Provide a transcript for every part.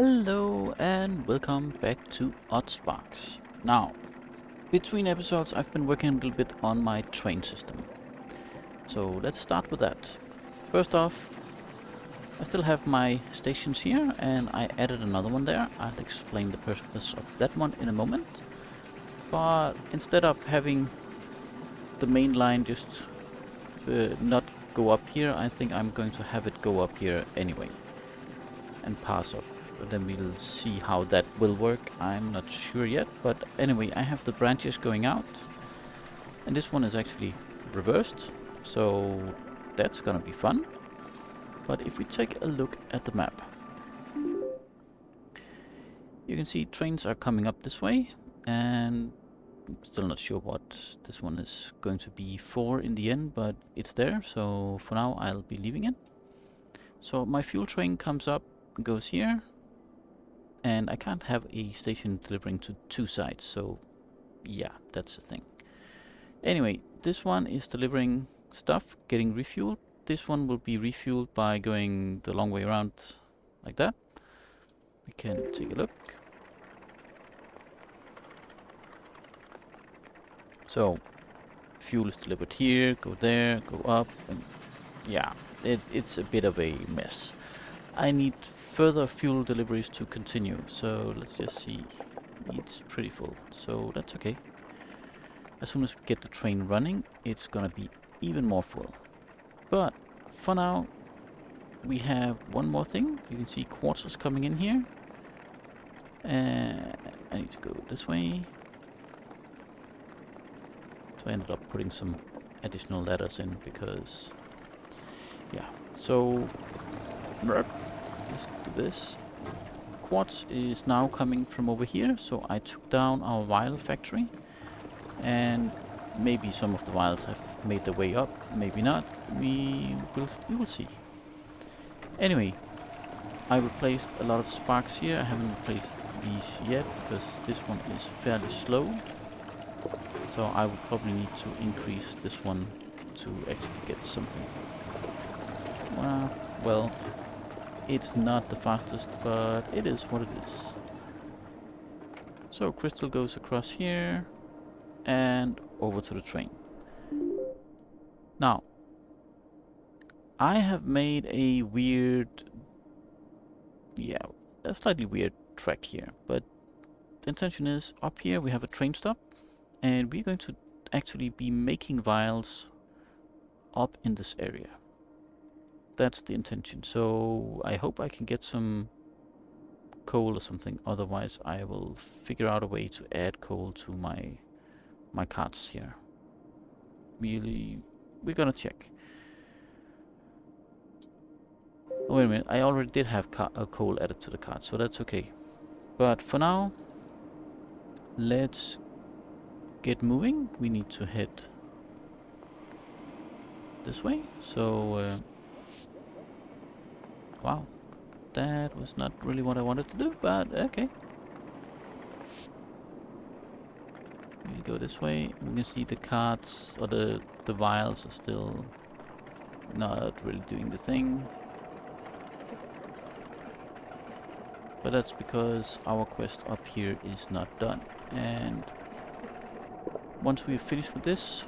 Hello and welcome back to Oddsparks. Now, between episodes I've been working a little bit on my train system. So let's start with that. First off, I still have my stations here and I added another one there. I'll explain the purpose of that one in a moment. But instead of having the main line just not go up here, I think I'm going to have it go up here anyway and pass up. Then we'll see how that will work. I'm not sure yet, but anyway, I have the branches going out and this one is actually reversed, so that's gonna be fun. But if we take a look at the map, you can see trains are coming up this way, and I'm still not sure what this one is going to be for in the end, but it's there, so for now I'll be leaving it. So my fuel train comes up, goes here, and I can't have a station delivering to two sides, so yeah, that's the thing. Anyway, this one is delivering stuff, getting refueled. This one will be refueled by going the long way around like that. We can take a look. So fuel is delivered here, go there, go up, and yeah, it's a bit of a mess. I need further fuel deliveries to continue, so let's just see. It's pretty full, so that's okay. As soon as we get the train running, it's gonna be even more full. But for now, we have one more thing. You can see quartzes coming in here. I need to go this way. So I ended up putting some additional ladders in because, yeah. So let's do this. Quartz is now coming from over here, so I took down our vial factory, and maybe some of the vials have made their way up, maybe not. We will see. Anyway, I replaced a lot of sparks here. I haven't replaced these yet because this one is fairly slow. So I would probably need to increase this one to actually get something. Well, it's not the fastest, but it is what it is. So crystal goes across here and over to the train. Now, I have made a slightly weird track here, but the intention is up here we have a train stop, and we're going to actually be making vials up in this area. That's the intention. So I hope I can get some coal or something, otherwise I will figure out a way to add coal to my carts here. We're gonna check. Oh, wait a minute, I already did have coal added to the cart, so that's okay. But for now, let's get moving. We need to head this way. So, wow, that was not really what I wanted to do, but okay. We go this way. We can see the carts, or the vials are still not really doing the thing. But that's because our quest up here is not done. And once we're finished with this,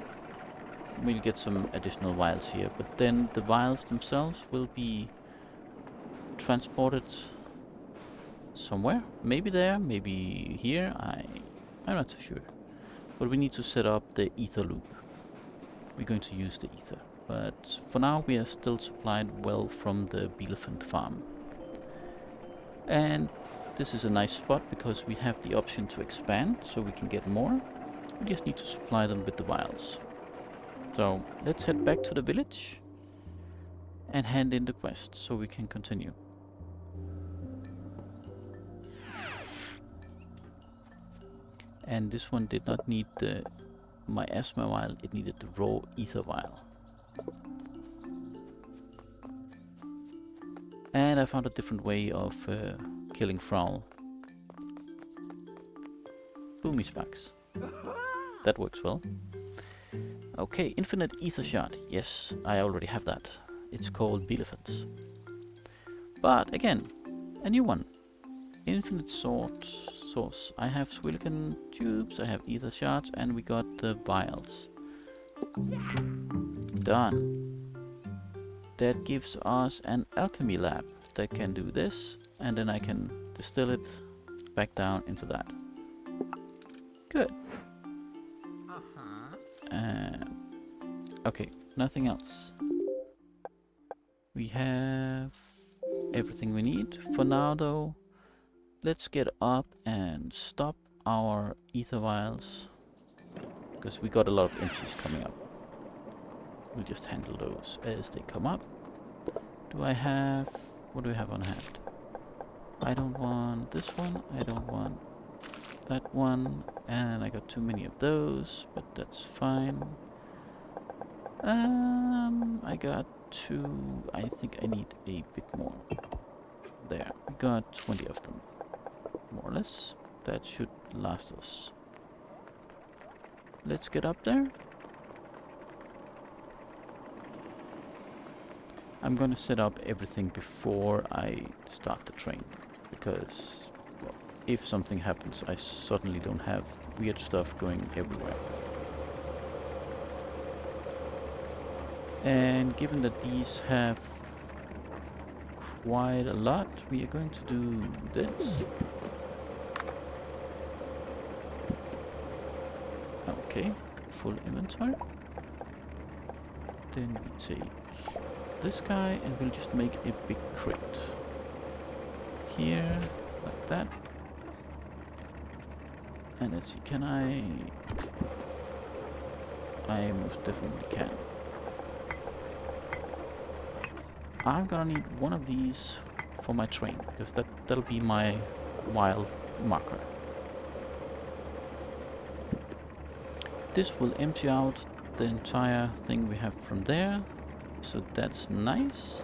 we'll get some additional vials here. But then the vials themselves will be transported somewhere. Maybe there, maybe here. I'm not so sure. But we need to set up the ether loop. We're going to use the ether. But for now we are still supplied well from the elephant farm. And this is a nice spot because we have the option to expand, so we can get more. We just need to supply them with the vials. So let's head back to the village and hand in the quest so we can continue. And this one did not need the miasma vial, it needed the raw ether vial. And I found a different way of killing Frowl. Boomy sparks. That works well. Okay, infinite ether shard. Yes, I already have that. It's called elephants. But again, a new one. infinite source. I have squilican tubes, I have ether shards, and we got the vials. Done. That gives us an alchemy lab that can do this, and then I can distill it back down into that. Good. Okay, nothing else. We have everything we need. For now though, let's get up and stop our ether vials, because we got a lot of empties coming up. We'll just handle those as they come up. What do I have on hand? I don't want this one, I don't want that one, and I got too many of those, but that's fine. I got 2, I think I need a bit more. There, we got 20 of them, more or less. That should last us. Let's get up there. I'm gonna set up everything before I start the train, because well, if something happens, I suddenly don't have weird stuff going everywhere. And given that these have quite a lot, we are going to do this. Okay, full inventory. Then we take this guy and we'll just make a big crate. Here, like that. And let's see, can I most definitely can. I'm gonna need one of these for my train, because that'll be my wild marker. This will empty out the entire thing we have from there, so that's nice.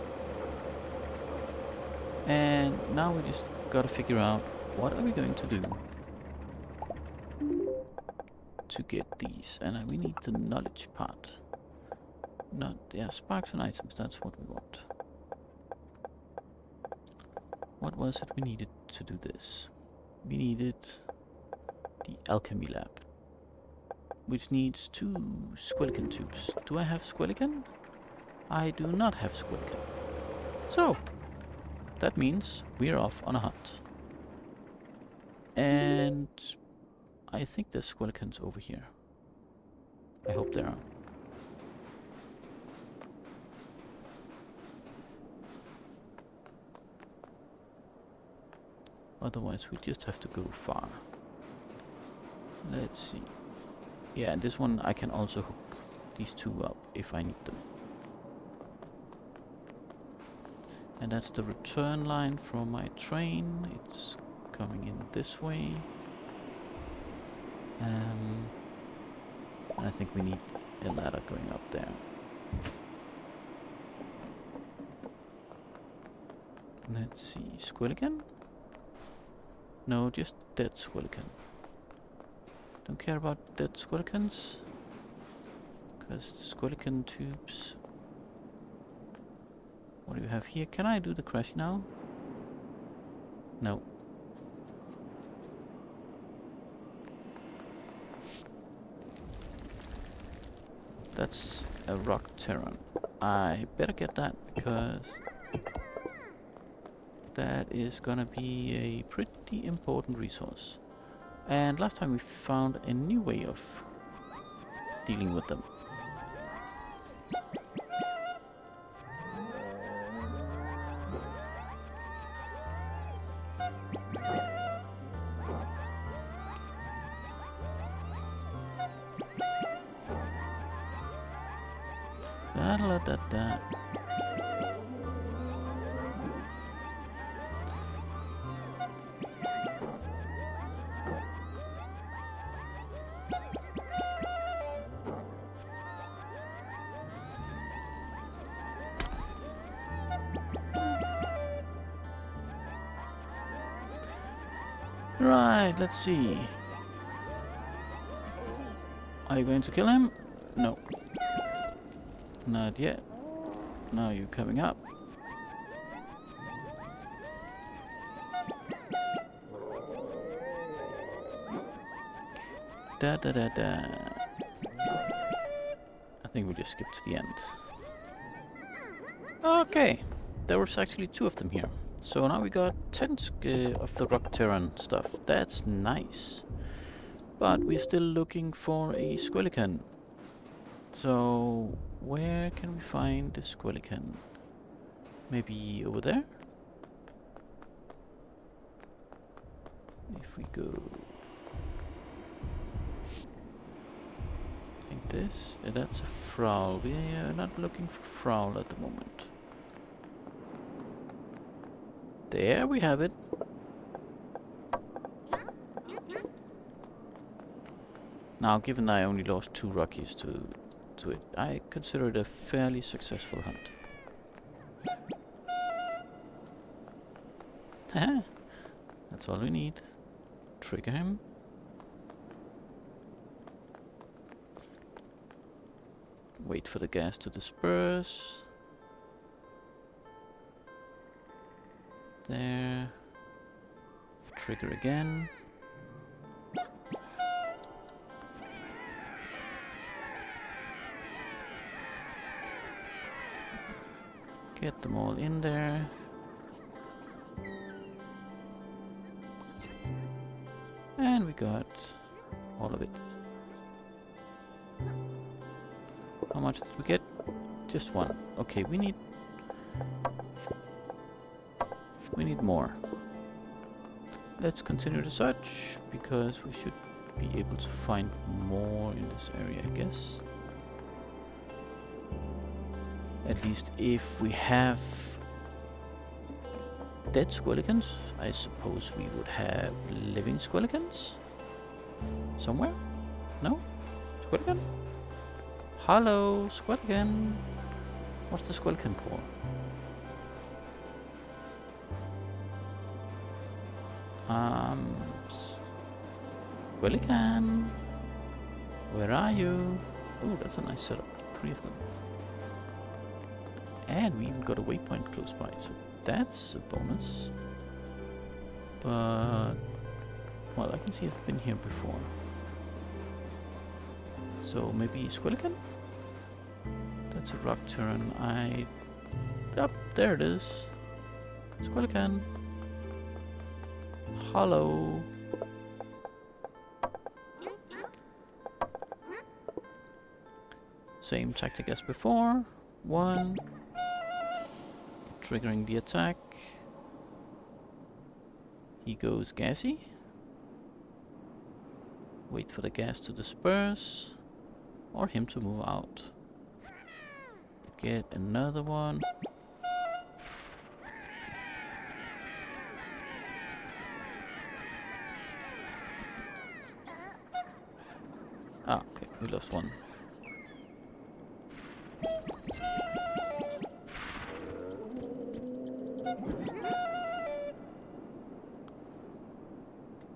And now we just gotta figure out what are we going to do to get these, and we need the knowledge part. Sparks and items, that's what we want. What was it we needed to do this? We needed the alchemy lab, which needs 2 squilican tubes. Do I have squilican? I do not have squilican. So, that means we're off on a hunt. And I think there's squilicans over here. I hope there are. Otherwise we just have to go far. Let's see. Yeah, and this one I can also hook these 2 up if I need them. And that's the return line from my train. It's coming in this way. And I think we need a ladder going up there. Let's see, squilican? No, just dead squilican. Don't care about dead squilicans, because squilican tubes. What do you have here? Can I do the crash now? No. That's a rock terran. I better get that, because that is gonna be a pretty important resource. And last time we found a new way of dealing with them. Da-da-da-da-da. Right, let's see. Are you going to kill him? No. Not yet. Now you're coming up. Da da da da. I think we'll just skip to the end. Okay, there was actually 2 of them here. So now we got 10 of the rock terran stuff. That's nice. But we're still looking for a squilican. So where can we find the squilican? Maybe over there? If we go like this, that's a Frowl. We are not looking for Frowl at the moment. There we have it. Now, given that I only lost 2 Rockies to it, I consider it a fairly successful hunt. Haha, that's all we need. Trigger him. Wait for the gas to disperse. There. Trigger again. Get them all in there. And we got all of it. How much did we get? Just 1. Okay, we need more. Let's continue the search, because we should be able to find more in this area, I guess. At least if we have dead squilicans, I suppose we would have living squilicans somewhere? No? Squilican? Hello, squilican. What's the squilican called? Squilican. Where are you? Oh, that's a nice setup. 3 of them. And we even got a waypoint close by, so that's a bonus. But, well, I can see I've been here before. So maybe squilican? That's a rock turn. Up there it is. Squilican. Hello. Same tactic as before. 1. Triggering the attack. He goes gassy. Wait for the gas to disperse. Or him to move out. Get another one. Ah, okay, we lost 1.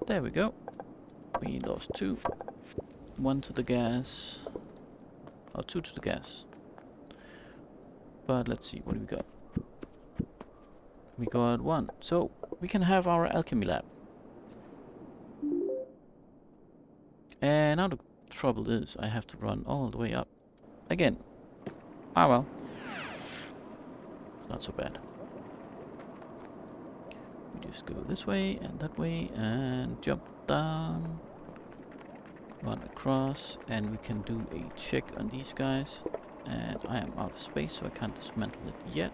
There we go. We lost 2. 1 to the gas. Or 2 to the gas. But let's see, what do we got? We got 1. So, we can have our alchemy lab. And now the trouble is, I have to run all the way up. Again. Ah well. It's not so bad. We just go this way and that way and jump down. Run across, and we can do a check on these guys. And I am out of space, so I can't dismantle it yet.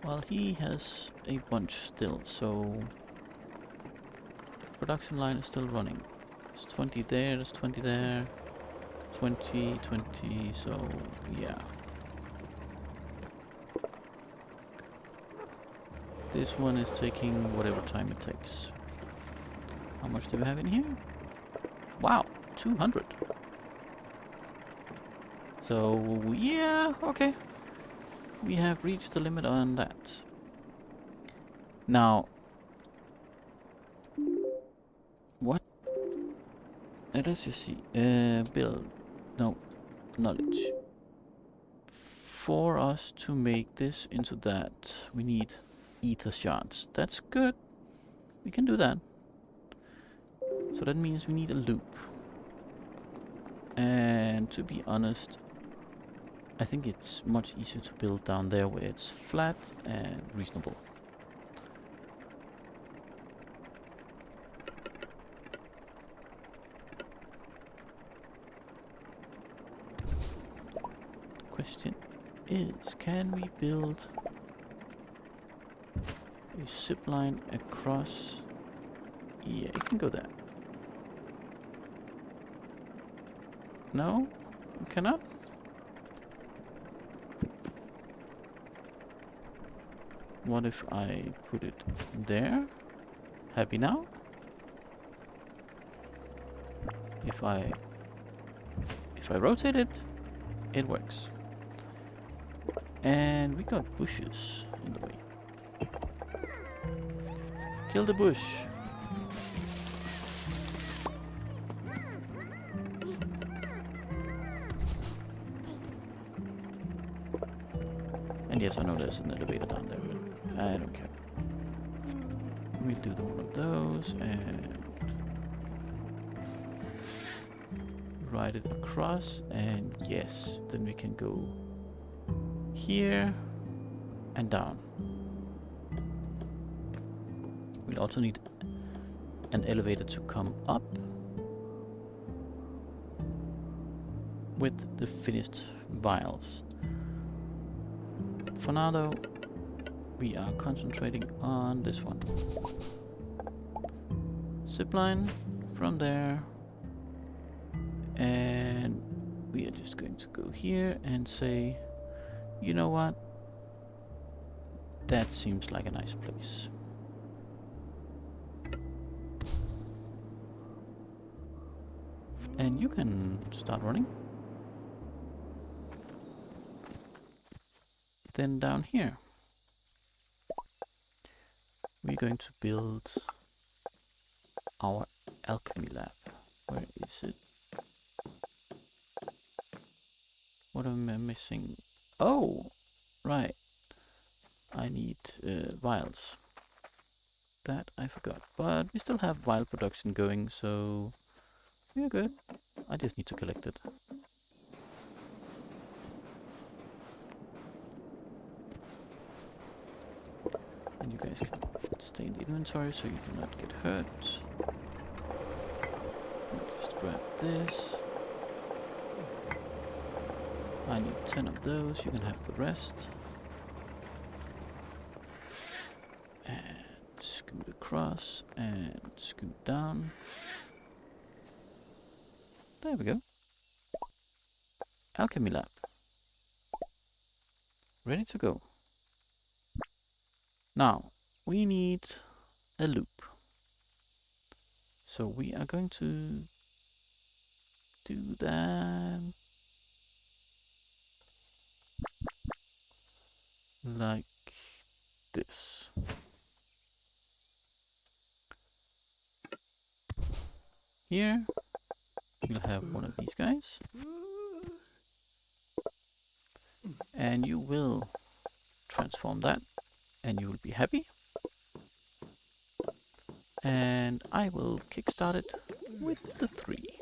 Well, he has a bunch still, so production line is still running. There's 20 there, there's 20 there, 20, 20, so yeah. This one is taking whatever time it takes. How much do we have in here? Wow, 200. So, yeah, okay. We have reached the limit on that. Now, what? Let's just see. Build. No, knowledge. For us to make this into that, we need ether shards. That's good. We can do that. So that means we need a loop. And to be honest, I think it's much easier to build down there where it's flat and reasonable. The question is, can we build a zip line across? Yeah, it can go there. No? We cannot? What if I put it there? Happy now? If I rotate it, it works. And we got bushes in the way. Kill the bush. And yes, I know there's an elevator down there, but I don't care. We'll do one of those and ride it across, and yes, then we can go here and down. We'll also need an elevator to come up with the finished vials. For now though, we are concentrating on this one. Zipline from there, and we are just going to go here and say, you know what, that seems like a nice place. And you can start running. Then down here, we're going to build our alchemy lab. Where is it? What am I missing? Oh, right. I need vials. That I forgot. But we still have vial production going, so we're good. I just need to collect it. And you guys can stay in the inventory so you do not get hurt. Just grab this. I need 10 of those, you can have the rest. And scoot across and scoot down. There we go. Alchemy lab. Ready to go. Now, we need a loop. So we are going to do that like this. Here, we'll have one of these guys. And you will transform that. And you will be happy. And I will kickstart it with the 3.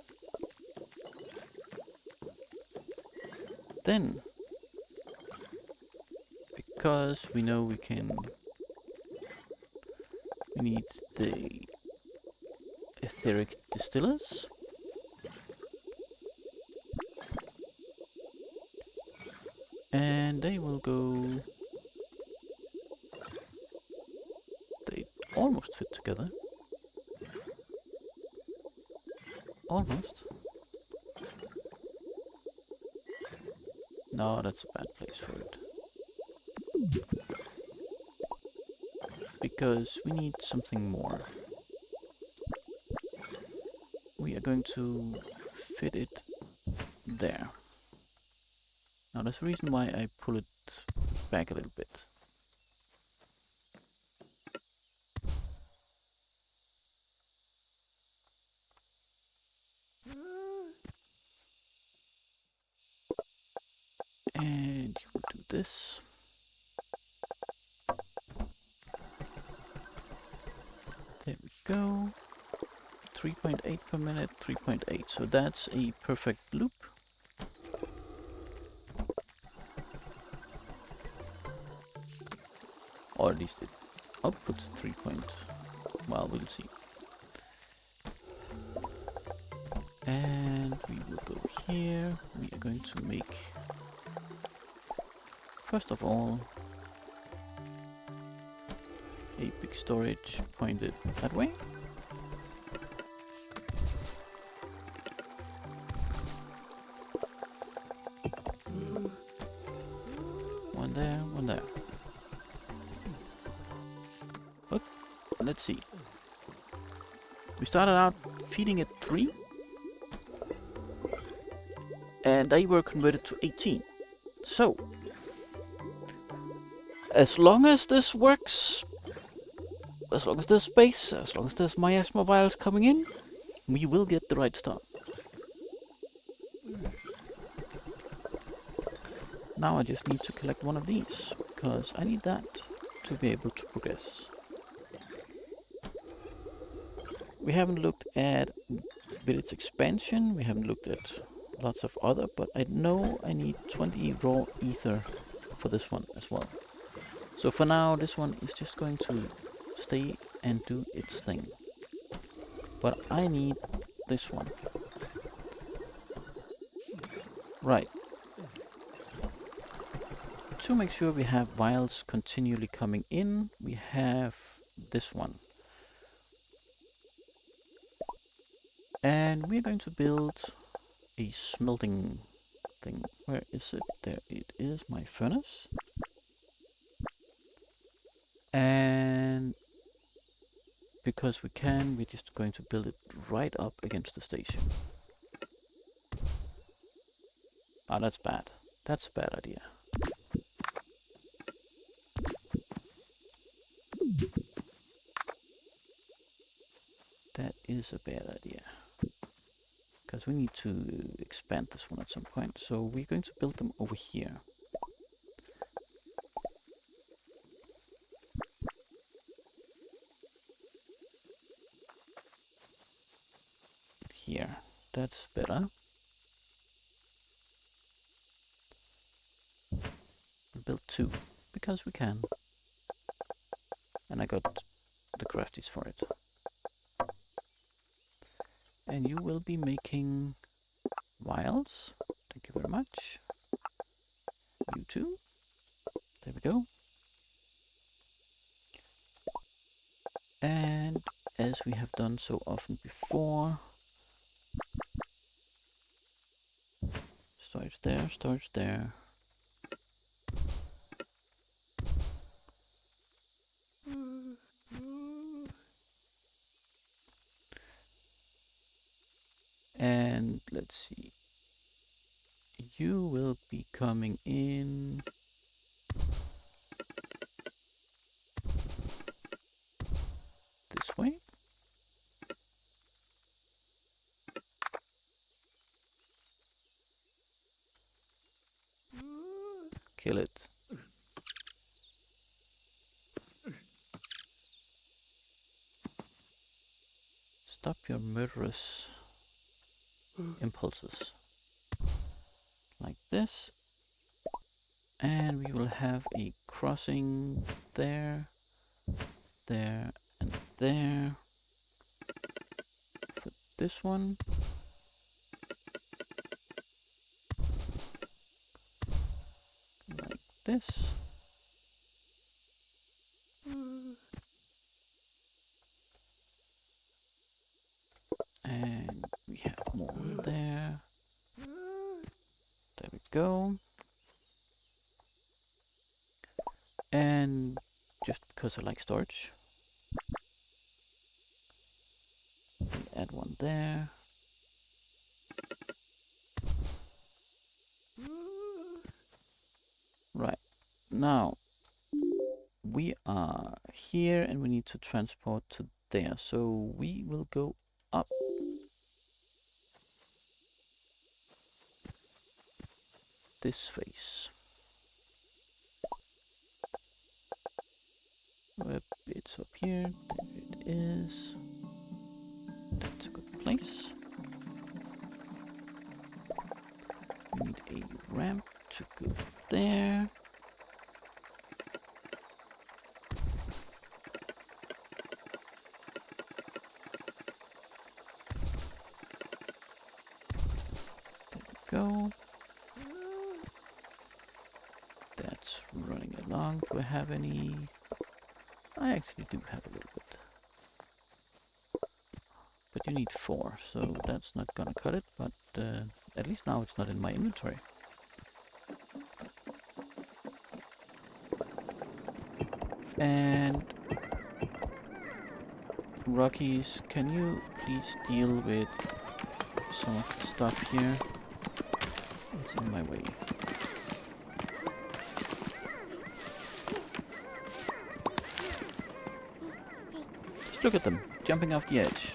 Then, because we know we need the etheric distillers. And they will go... They almost fit together. Almost. No, that's a bad place for it. Because we need something more. We are going to fit it there. Now there's a reason why I pull it back a little bit. And you will do this. There we go. 3.8 per minute, 3.8. So that's a perfect loop. Or at least it outputs 3 point. Well, we'll see. And we will go here. We are going to make, first of all, a big storage pointed that way. One there, one there. But let's see. We started out feeding it 3. And they were converted to 18. So, as long as this works, as long as there's space, as long as there's miasma vials coming in, we will get the right stuff. Now I just need to collect one of these, because I need that to be able to progress. We haven't looked at village expansion, we haven't looked at lots of other, but I know I need 20 raw ether for this one as well. So for now, this one is just going to stay and do its thing. But I need this one. Right. To make sure we have vials continually coming in, we have this one. And we're going to build a smelting thing. Where is it? There it is, my furnace. And because we can, we're just going to build it right up against the station. Oh, that's bad. That's a bad idea. That is a bad idea. Because we need to expand this one at some point. So we're going to build them over here. Here. That's better. We'll build 2. Because we can. And I got the crafties for it. And you will be making vials. Thank you very much. You too. There we go. And as we have done so often before, storage there, storage there. And let's see. You will be coming in this way. Kill it. Stop your murderous impulses. Like this. And we will have a crossing there, there, and there. For this one. Like this. And we have more there. There we go. And just because I like storage, we add one there. Right, now we are here and we need to transport to there. So we will go up. This face. It's up here. There it is. That's a good place. We need a ramp to go there. Go. That's running along. Do I have any? I actually do have a little bit. But you need 4, so that's not gonna cut it, but at least now it's not in my inventory. And Rockies, can you please deal with some of the stuff here? It's in my way. Just look at them, jumping off the edge.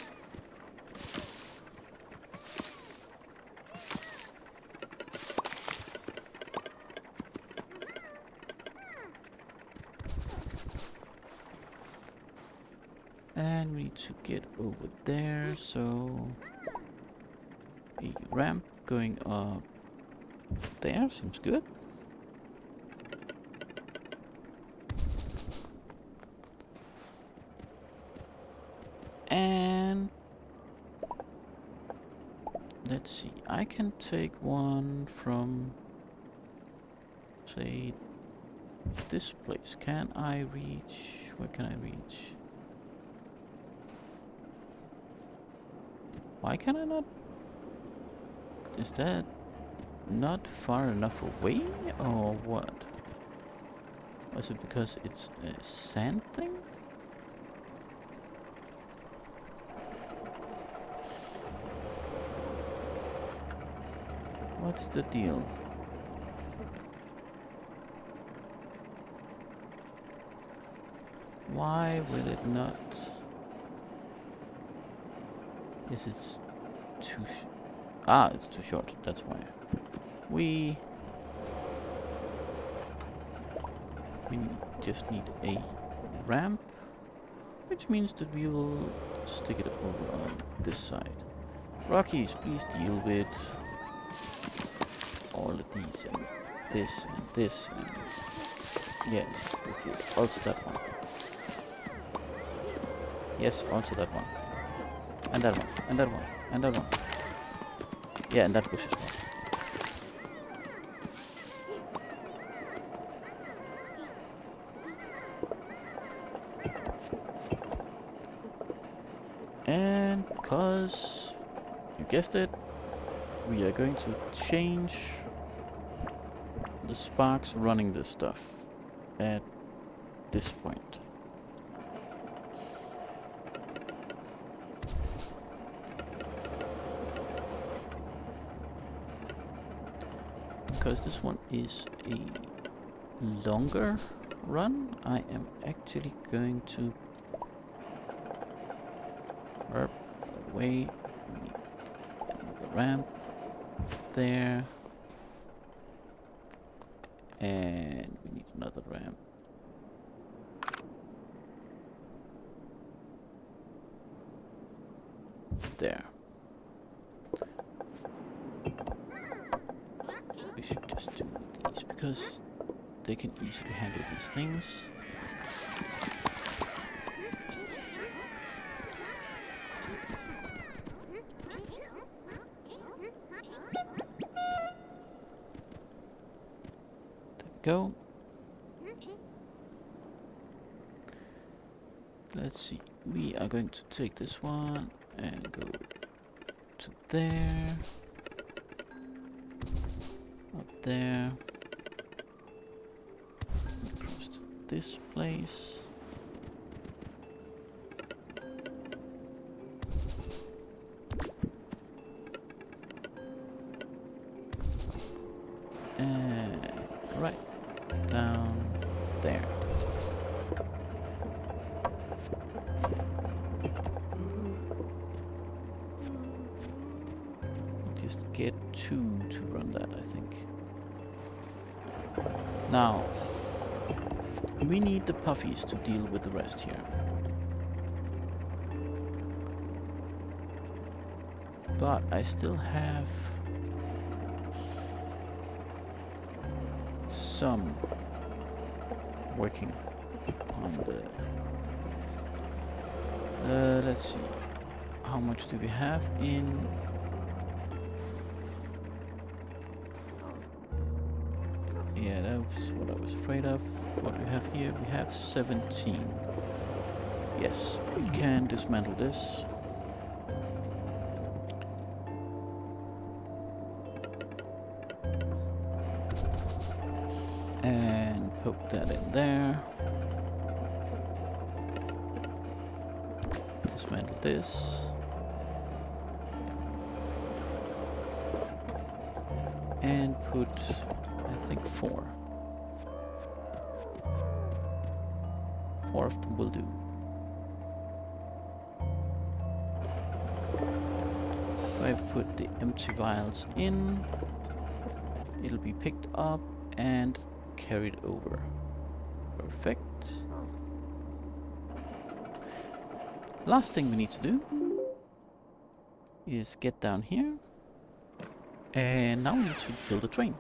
And we need to get over there, so a ramp going up there seems good. And let's see, I can take one from, say, this place. Can I reach? Where can I reach? Why can I not? Is that not far enough away, or what? Or is it because it's a sand thing? What's the deal? Why will it not? Is it too it's too short, that's why. We just need a ramp, which means that we will stick it over on this side. Rockies, please deal with all of these and this and this and yes, also that one. Yes, also that one. And that one, and that one, and that one. Yeah, and that bush as well. And because you guessed it, we are going to change the sparks running this stuff at this point. Because this one is a longer run, I am actually going to away. We need another ramp there, and we need another ramp there. We should just do these because they can easily handle these things. Go. Let's see. We are going to take this one and go to there, up there, across to this place. And right down there. Just get 2 to run that, I think. Now, we need the puffies to deal with the rest here. But I still have some working on the... let's see. How much do we have in... Yeah, that was what I was afraid of. What do we have here? We have 17. Yes, we can dismantle this. And poke that in there. Dismantle this. And put, I think, 4. 4 of them will do. If I put the empty vials in, it'll be picked up and carried over. Perfect. Last thing we need to do is get down here, and now we need to build a train.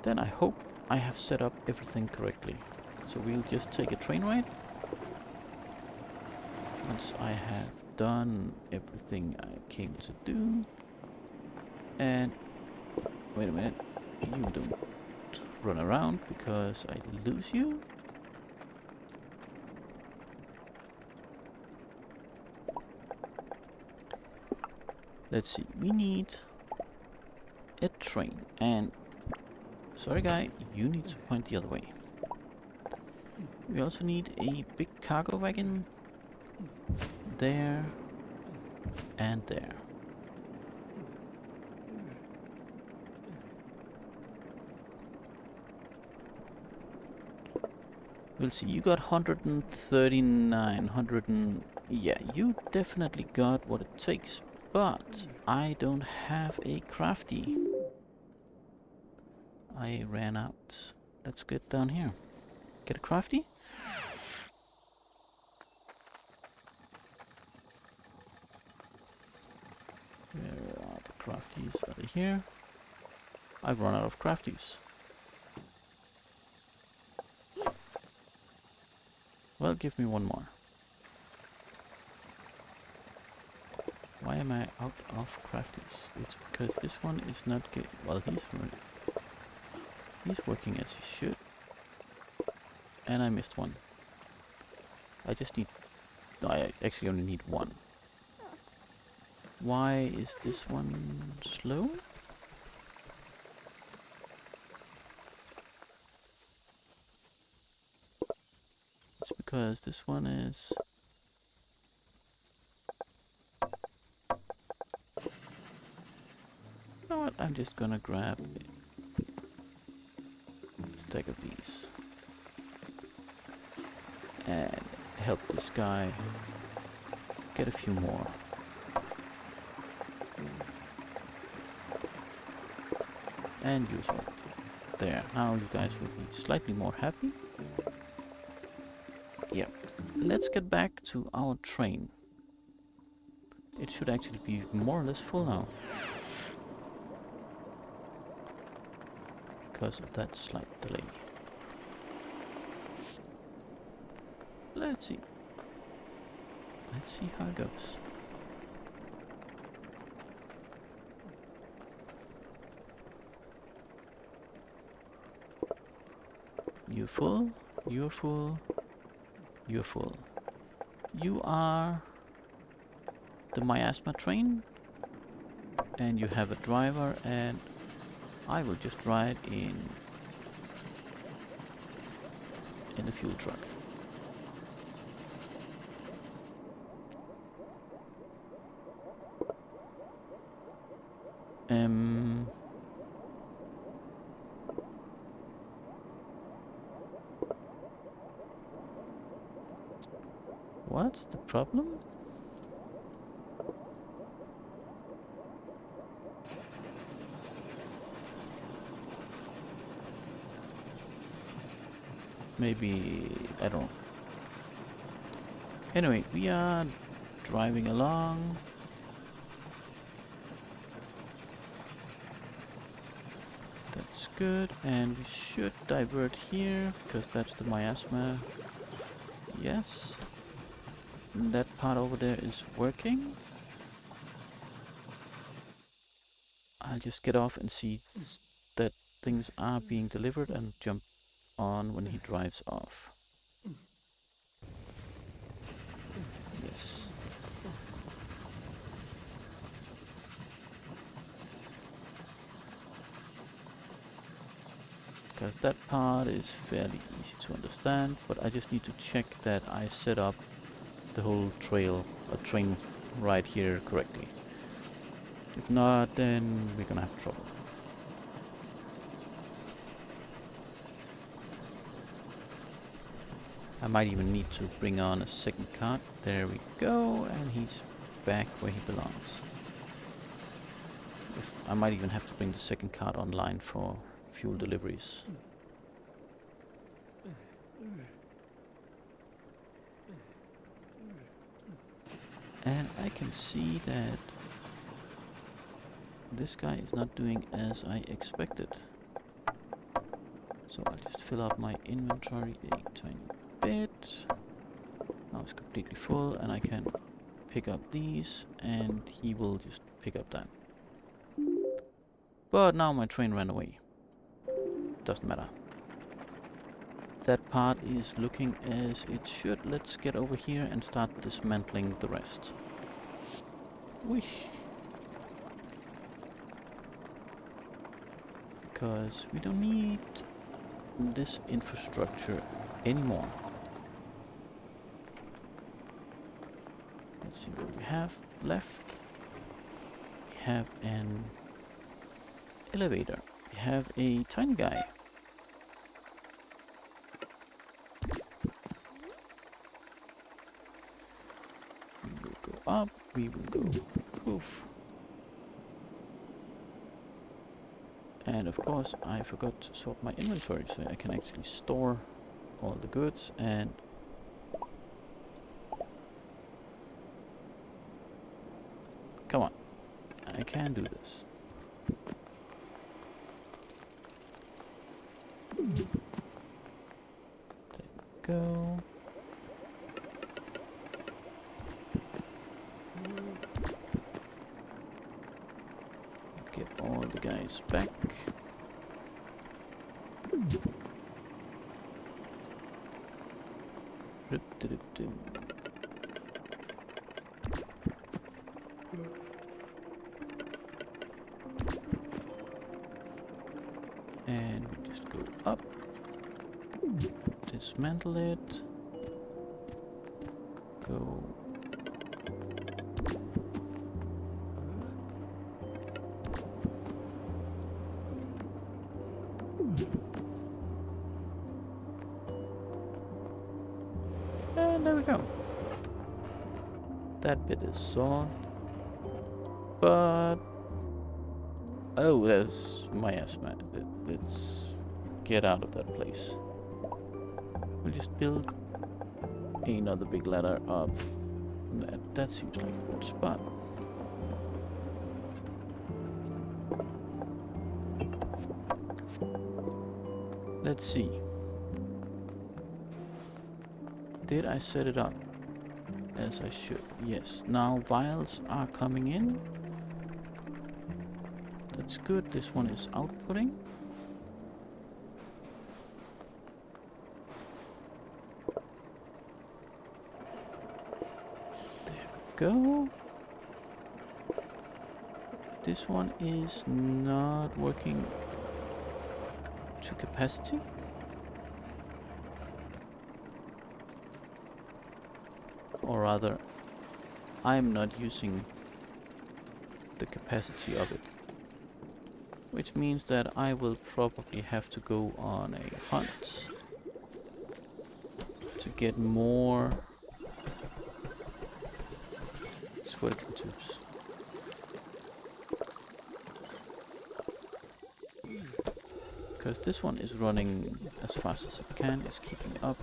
Then I hope I have set up everything correctly. So we'll just take a train ride. Once I have done everything I came to do. And wait a minute, you don't run around because I lose you. Let's see, we need a train, and sorry guy, you need to point the other way. We also need a big cargo wagon there and there. We'll see, you got 139, yeah, you definitely got what it takes, but I don't have a crafty. I ran out. Let's get down here. Get a crafty? Where are the crafties? Are they here? I've run out of crafties. Well, give me one more. Why am I out of crafties? It's because this one is not good. Well, he's working as he should. And I missed one. I just need... No, I actually only need one. Why is this one slow? It's because this one is... You know what? I'm just gonna grab a stack of these. And help this guy get a few more. And use one. There, now you guys will be slightly more happy. Yep. Let's get back to our train. It should actually be more or less full now. Because of that slight delay. Let's see. Let's see how it goes. You're full, you're full, you're full. You are the miasma train, and you have a driver, and I will just ride in the fuel truck. What's the problem? Maybe, I don't know. Anyway, we are driving along. That's good, and we should divert here, because that's the miasma. Yes. And that part over there is working. I'll just get off and see that things are being delivered and jump on when he drives off. Yes. Because that part is fairly easy to understand, but I just need to check that I set up the whole train right here correctly. If not, then we're gonna have trouble. I might even need to bring on a second cart. There we go, and he's back where he belongs. I might even have to bring the second cart online for fuel deliveries. And I can see that this guy is not doing as I expected. So I'll just fill up my inventory a tiny bit. Now it's completely full and I can pick up these and he will just pick up that. But now my train ran away. Doesn't matter. That part is looking as it should. Let's get over here and start dismantling the rest. Whoosh. Because we don't need this infrastructure anymore. Let's see what we have left. We have an elevator. We have a tiny guy. We will go up, we will go poof. And of course I forgot to sort my inventory so I can actually store all the goods and come on, I can do this. There we go. Get all the guys back. And we just go up, dismantle it, go and there we go. That bit is solved, but oh, there's miasma. Let's get out of that place. We'll just build another big ladder up. That seems like a good spot. Let's see. Did I set it up as I should? Yes. Now vials are coming in. That's good. This one is outputting. There we go. This one is not working to capacity. Or rather, I'm not using the capacity of it. Which means that I will probably have to go on a hunt to get more squilican tubes. Because this one is running as fast as it can, is keeping up.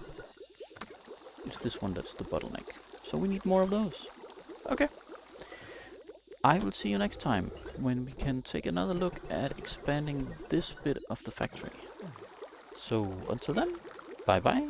It's this one that's the bottleneck. So we need more of those. Okay. I will see you next time when we can take another look at expanding this bit of the factory. So until then, bye bye.